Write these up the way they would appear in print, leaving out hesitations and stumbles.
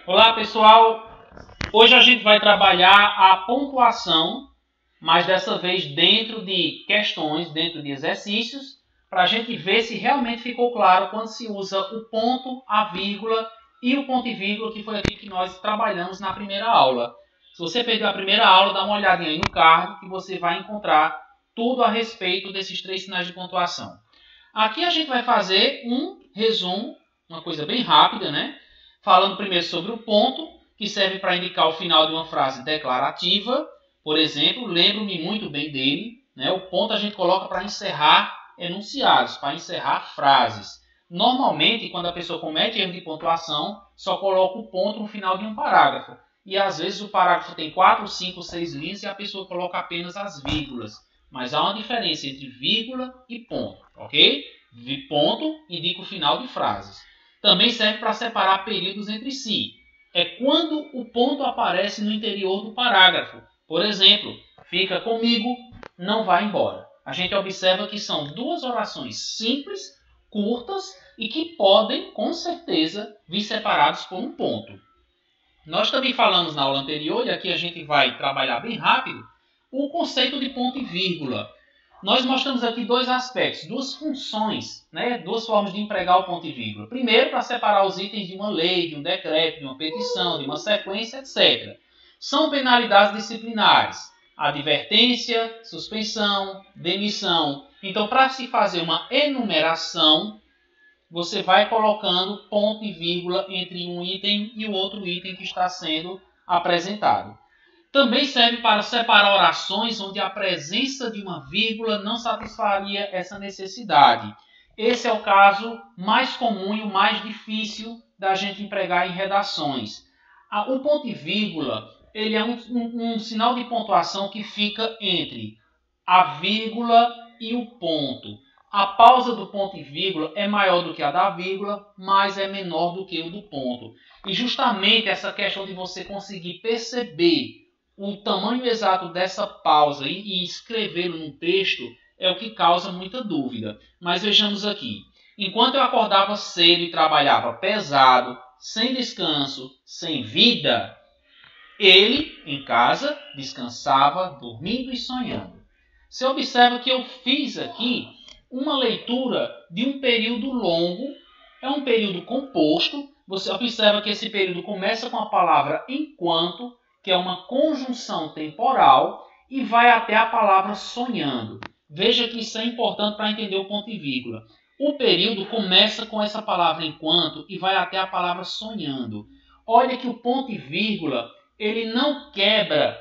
Olá pessoal, hoje a gente vai trabalhar a pontuação, mas dessa vez dentro de questões, dentro de exercícios, para a gente ver se realmente ficou claro quando se usa o ponto, a vírgula e o ponto e vírgula, que foi aqui que nós trabalhamos na primeira aula. Se você perdeu a primeira aula, dá uma olhadinha aí no card que você vai encontrar tudo a respeito desses três sinais de pontuação. Aqui a gente vai fazer um resumo, uma coisa bem rápida, né? Falando primeiro sobre o ponto, que serve para indicar o final de uma frase declarativa. Por exemplo, lembro-me muito bem dele. Né? O ponto a gente coloca para encerrar enunciados, para encerrar frases. Normalmente, quando a pessoa comete erro de pontuação, só coloca o ponto no final de um parágrafo. E às vezes o parágrafo tem 4, 5, 6 linhas e a pessoa coloca apenas as vírgulas. Mas há uma diferença entre vírgula e ponto, ok? Ponto indica o final de frases. Também serve para separar períodos entre si. É quando o ponto aparece no interior do parágrafo. Por exemplo, fica comigo, não vá embora. A gente observa que são duas orações simples, curtas e que podem, com certeza, vir separados por um ponto. Nós também falamos na aula anterior, e aqui a gente vai trabalhar bem rápido, o conceito de ponto e vírgula. Nós mostramos aqui dois aspectos, duas funções, né? Duas formas de empregar o ponto e vírgula. Primeiro, para separar os itens de uma lei, de um decreto, de uma petição, de uma sequência, etc. São penalidades disciplinares. Advertência, suspensão, demissão. Então, para se fazer uma enumeração, você vai colocando ponto e vírgula entre um item e o outro item que está sendo apresentado. Também serve para separar orações onde a presença de uma vírgula não satisfaria essa necessidade. Esse é o caso mais comum e o mais difícil da gente empregar em redações. O ponto e vírgula ele é um sinal de pontuação que fica entre a vírgula e o ponto. A pausa do ponto e vírgula é maior do que a da vírgula, mas é menor do que o do ponto. E justamente essa questão de você conseguir perceber o tamanho exato dessa pausa e escrevê-lo num texto é o que causa muita dúvida. Mas vejamos aqui. Enquanto eu acordava cedo e trabalhava pesado, sem descanso, sem vida, ele, em casa, descansava, dormindo e sonhando. Você observa que eu fiz aqui uma leitura de um período longo, é um período composto. Você observa que esse período começa com a palavra enquanto, que é uma conjunção temporal, e vai até a palavra sonhando. Veja que isso é importante para entender o ponto e vírgula. O período começa com essa palavra enquanto e vai até a palavra sonhando. Olha que o ponto e vírgula ele não quebra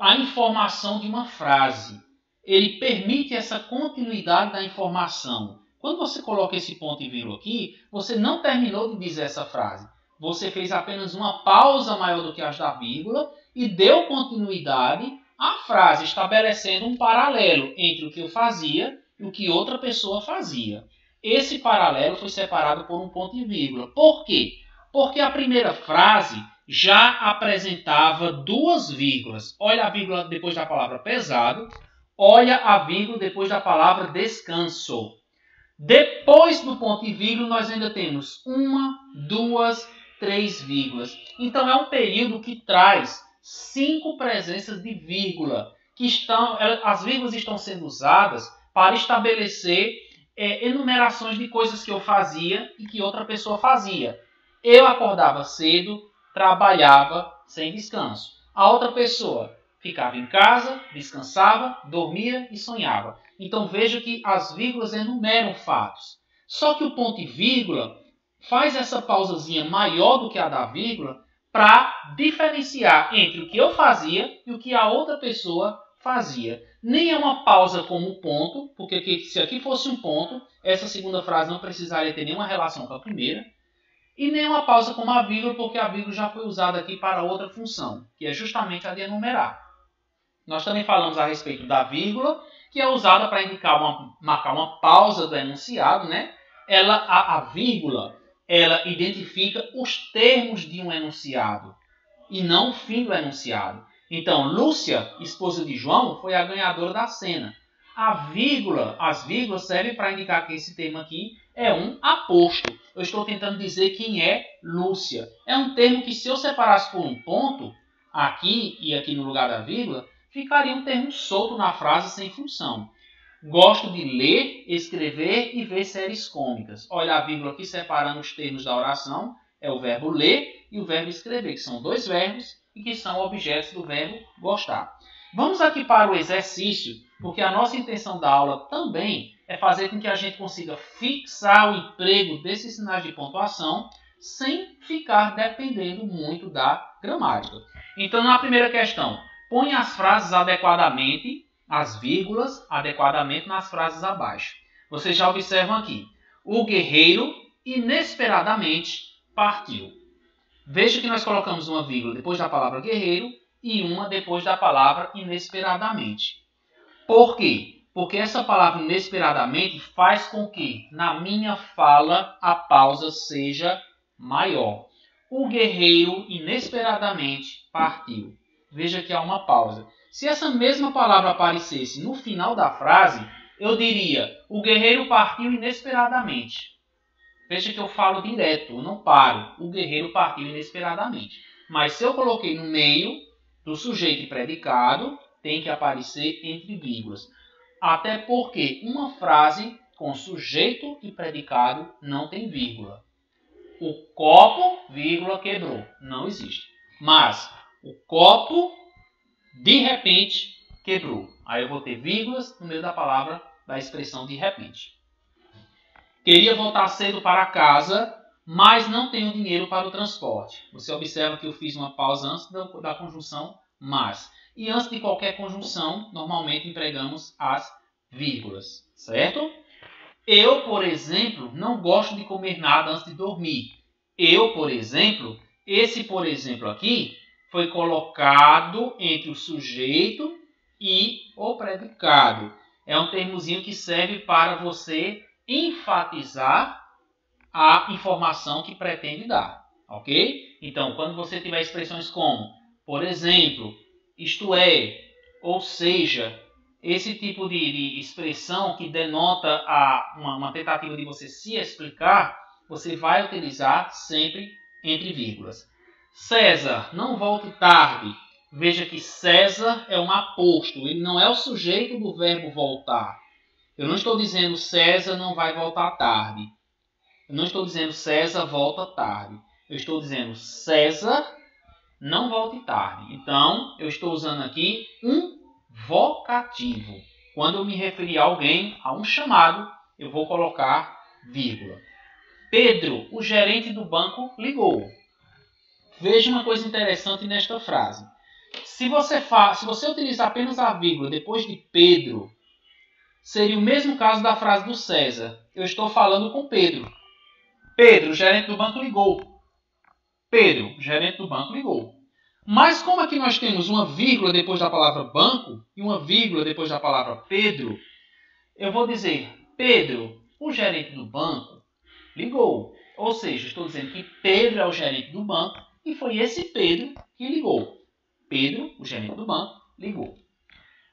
a informação de uma frase. Ele permite essa continuidade da informação. Quando você coloca esse ponto e vírgula aqui, você não terminou de dizer essa frase. Você fez apenas uma pausa maior do que as da vírgula e deu continuidade à frase, estabelecendo um paralelo entre o que eu fazia e o que outra pessoa fazia. Esse paralelo foi separado por um ponto e vírgula. Por quê? Porque a primeira frase já apresentava duas vírgulas. Olha a vírgula depois da palavra pesado, olha a vírgula depois da palavra descanso. Depois do ponto e vírgula, nós ainda temos uma, duas, 3 vírgulas. Então, é um período que traz 5 presenças de vírgula. As vírgulas estão sendo usadas para estabelecer enumerações de coisas que eu fazia e que outra pessoa fazia. Eu acordava cedo, trabalhava sem descanso. A outra pessoa ficava em casa, descansava, dormia e sonhava. Então, veja que as vírgulas enumeram fatos. Só que o ponto e vírgula faz essa pausazinha maior do que a da vírgula para diferenciar entre o que eu fazia e o que a outra pessoa fazia. Nem é uma pausa como ponto, porque se aqui fosse um ponto, essa segunda frase não precisaria ter nenhuma relação com a primeira. E nem uma pausa como a vírgula, porque a vírgula já foi usada aqui para outra função, que é justamente a de enumerar. Nós também falamos a respeito da vírgula, que é usada para marcar uma pausa do enunciado, né? A vírgula ela identifica os termos de um enunciado e não o fim do enunciado. Então, Lúcia, esposa de João, foi a ganhadora da cena. As vírgulas servem para indicar que esse termo aqui É um aposto. Eu estou tentando dizer quem é Lúcia. É um termo que, se eu separasse por um ponto, aqui e aqui no lugar da vírgula, ficaria um termo solto na frase sem função. Gosto de ler, escrever e ver séries cômicas. Olha a vírgula aqui separando os termos da oração. É o verbo ler e o verbo escrever, que são dois verbos e que são objetos do verbo gostar. Vamos aqui para o exercício, porque a nossa intenção da aula também é fazer com que a gente consiga fixar o emprego desses sinais de pontuação sem ficar dependendo muito da gramática. Então, na primeira questão, põe as frases adequadamente, as vírgulas adequadamente nas frases abaixo. Vocês já observam aqui. O guerreiro inesperadamente partiu. Veja que nós colocamos uma vírgula depois da palavra guerreiro e uma depois da palavra inesperadamente. Por quê? Porque essa palavra inesperadamente faz com que, na minha fala, a pausa seja maior. O guerreiro inesperadamente partiu. Veja que há uma pausa. Se essa mesma palavra aparecesse no final da frase, eu diria, o guerreiro partiu inesperadamente. Veja que eu falo direto, eu não paro. O guerreiro partiu inesperadamente. Mas se eu coloquei no meio do sujeito e predicado, tem que aparecer entre vírgulas. Até porque uma frase com sujeito e predicado não tem vírgula. O copo, vírgula, quebrou. Não existe. Mas o copo, de repente, quebrou. Aí eu vou ter vírgulas no meio da palavra, da expressão de repente. Queria voltar cedo para casa, mas não tenho dinheiro para o transporte. Você observa que eu fiz uma pausa antes da conjunção mas. E antes de qualquer conjunção, normalmente empregamos as vírgulas, certo? Eu, por exemplo, não gosto de comer nada antes de dormir. Eu, por exemplo, esse por exemplo aqui foi colocado entre o sujeito e o predicado. É um termozinho que serve para você enfatizar a informação que pretende dar, ok? Então, quando você tiver expressões como, por exemplo, isto é, ou seja, esse tipo de expressão que denota uma tentativa de você se explicar, você vai utilizar sempre entre vírgulas. César, não volte tarde. Veja que César é um aposto, ele não é o sujeito do verbo voltar. Eu não estou dizendo César não vai voltar tarde. Eu não estou dizendo César volta tarde. Eu estou dizendo César não volte tarde. Então, eu estou usando aqui um vocativo. Quando eu me referir a alguém, a um chamado, eu vou colocar vírgula. Pedro, o gerente do banco, ligou. Veja uma coisa interessante nesta frase. Se você utilizar apenas a vírgula depois de Pedro, seria o mesmo caso da frase do César. Eu estou falando com Pedro. Pedro, o gerente do banco, ligou. Pedro, o gerente do banco, ligou. Mas como aqui nós temos uma vírgula depois da palavra banco e uma vírgula depois da palavra Pedro, eu vou dizer Pedro, o gerente do banco, ligou. Ou seja, estou dizendo que Pedro é o gerente do banco e foi esse Pedro que ligou. Pedro, o gerente do banco, ligou.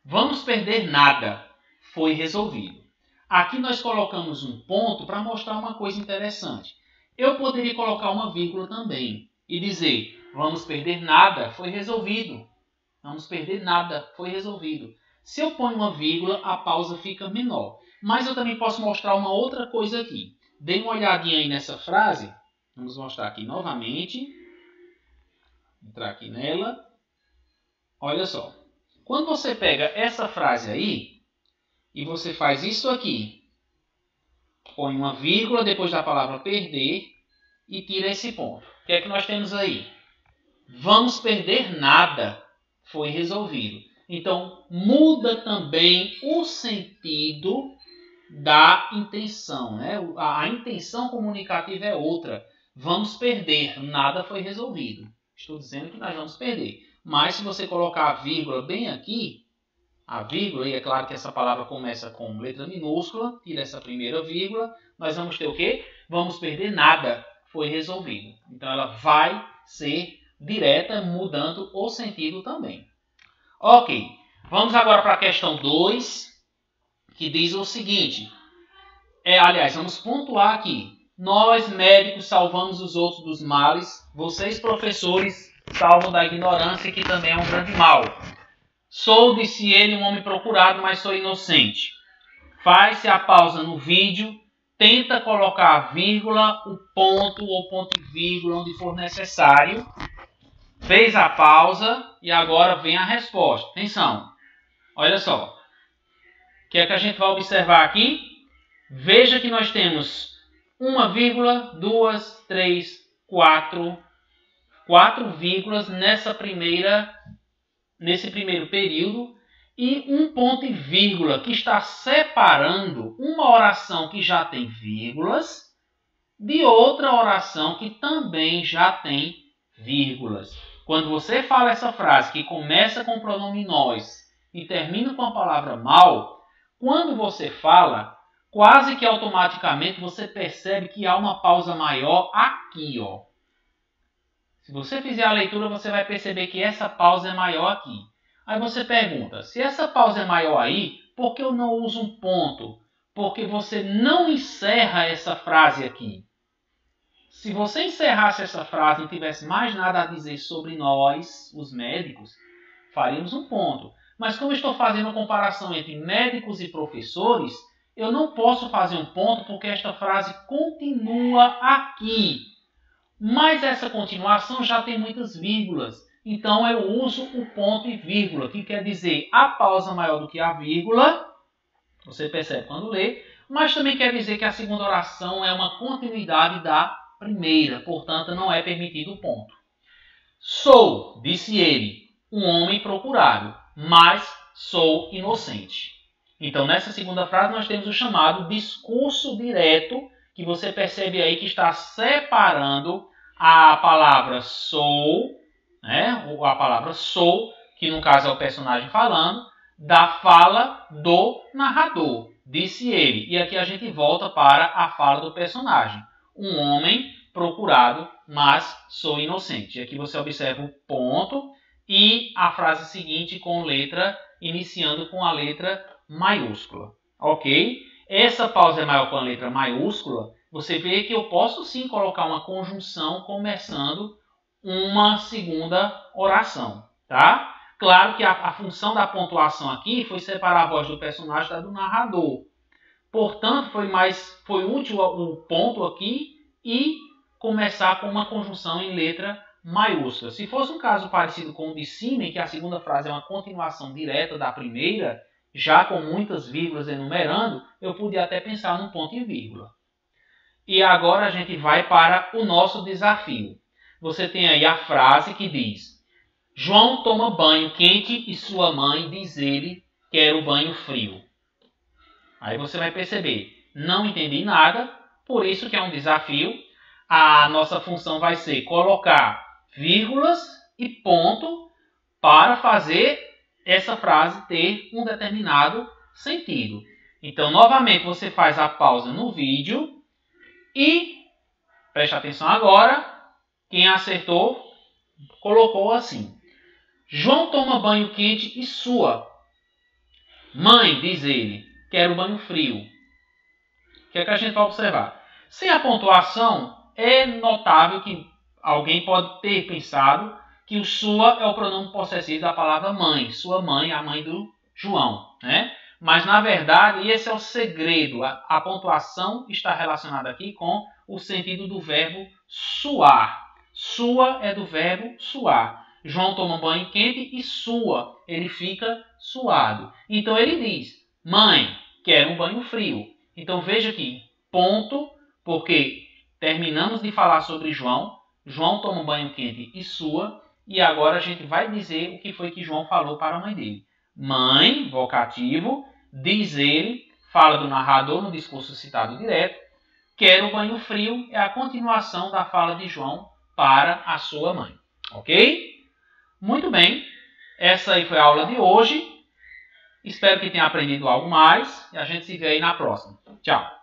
Vamos perder nada. Foi resolvido. Aqui nós colocamos um ponto para mostrar uma coisa interessante. Eu poderia colocar uma vírgula também e dizer, vamos perder nada, foi resolvido. Vamos perder nada, foi resolvido. Se eu ponho uma vírgula, a pausa fica menor. Mas eu também posso mostrar uma outra coisa aqui. Dê uma olhadinha aí nessa frase. Vamos mostrar aqui novamente. Entrar aqui nela. Olha só. Quando você pega essa frase aí, e você faz isso aqui, põe uma vírgula depois da palavra perder e tira esse ponto. O que é que nós temos aí? Vamos perder nada. Foi resolvido. Então, muda também o sentido da intenção, né? A intenção comunicativa é outra. Vamos perder, nada foi resolvido. Estou dizendo que nós vamos perder. Mas se você colocar a vírgula bem aqui, a vírgula, e é claro que essa palavra começa com letra minúscula, tira essa primeira vírgula, nós vamos ter o quê? Vamos perder nada, foi resolvido. Então ela vai ser direta, mudando o sentido também. Ok, vamos agora para a questão 2, que diz o seguinte. Aliás, vamos pontuar aqui. Nós, médicos, salvamos os outros dos males. Vocês, professores, salvam da ignorância, que também é um grande mal. Sou, disse ele, um homem procurado, mas sou inocente. Faz-se a pausa no vídeo. Tenta colocar a vírgula, o ponto ou ponto e vírgula onde for necessário. Fez a pausa e agora vem a resposta. Atenção. Olha só. O que é que a gente vai observar aqui? Veja que nós temos 1, 2, 3, 4 vírgulas nesse primeiro período e um ponto e vírgula que está separando uma oração que já tem vírgulas de outra oração que também já tem vírgulas. Quando você fala essa frase que começa com o pronome nós e termina com a palavra mal, quando você fala, quase que automaticamente você percebe que há uma pausa maior aqui, ó. Se você fizer a leitura, você vai perceber que essa pausa é maior aqui. Aí você pergunta, se essa pausa é maior aí, por que eu não uso um ponto? Porque você não encerra essa frase aqui. Se você encerrasse essa frase e não tivesse mais nada a dizer sobre nós, os médicos, faríamos um ponto. Mas como eu estou fazendo uma comparação entre médicos e professores, eu não posso fazer um ponto porque esta frase continua aqui. Mas essa continuação já tem muitas vírgulas. Então eu uso o ponto e vírgula, que quer dizer a pausa maior do que a vírgula. Você percebe quando lê. Mas também quer dizer que a segunda oração é uma continuidade da primeira. Portanto, não é permitido o ponto. Sou, disse ele, um homem procurado, mas sou inocente. Então, nessa segunda frase, nós temos o chamado discurso direto, que você percebe aí que está separando a palavra sou, né? A palavra sou, que no caso é o personagem falando, da fala do narrador, disse ele. E aqui a gente volta para a fala do personagem. Um homem procurado, mas sou inocente. E aqui você observa o ponto e a frase seguinte com letra, iniciando com a letra maiúscula. Ok? Essa pausa é maior com a letra maiúscula. Você vê que eu posso sim colocar uma conjunção começando uma segunda oração. Tá? Claro que a função da pontuação aqui foi separar a voz do personagem da do narrador. Portanto, foi útil o ponto aqui e começar com uma conjunção em letra maiúscula. Se fosse um caso parecido com o de cima, em que a segunda frase é uma continuação direta da primeira, já com muitas vírgulas enumerando, eu podia até pensar num ponto e vírgula. E agora a gente vai para o nosso desafio. Você tem aí a frase que diz: João toma banho quente e sua mãe, diz ele, quer o banho frio. Aí você vai perceber, não entendi nada, por isso que é um desafio. A nossa função vai ser colocar vírgulas e ponto para fazer essa frase ter um determinado sentido. Então, novamente, você faz a pausa no vídeo e, preste atenção agora, quem acertou colocou assim: João toma banho quente e sua mãe, diz ele, quer o banho frio. O que é que a gente vai observar? Sem a pontuação, é notável que alguém pode ter pensado que o sua é o pronome possessivo da palavra mãe. Sua mãe, a mãe do João, né? Mas, na verdade, esse é o segredo. A pontuação está relacionada aqui com o sentido do verbo suar. Sua é do verbo suar. João toma um banho quente e sua. Ele fica suado. Então, ele diz, mãe, quero um banho frio. Então, veja aqui, ponto, porque terminamos de falar sobre João. João toma um banho quente e sua. E agora a gente vai dizer o que foi que João falou para a mãe dele. Mãe, vocativo, diz ele, fala do narrador no discurso citado direto. Quero banho frio é a continuação da fala de João para a sua mãe. Ok? Muito bem. Essa aí foi a aula de hoje. Espero que tenha aprendido algo mais. E a gente se vê aí na próxima. Tchau.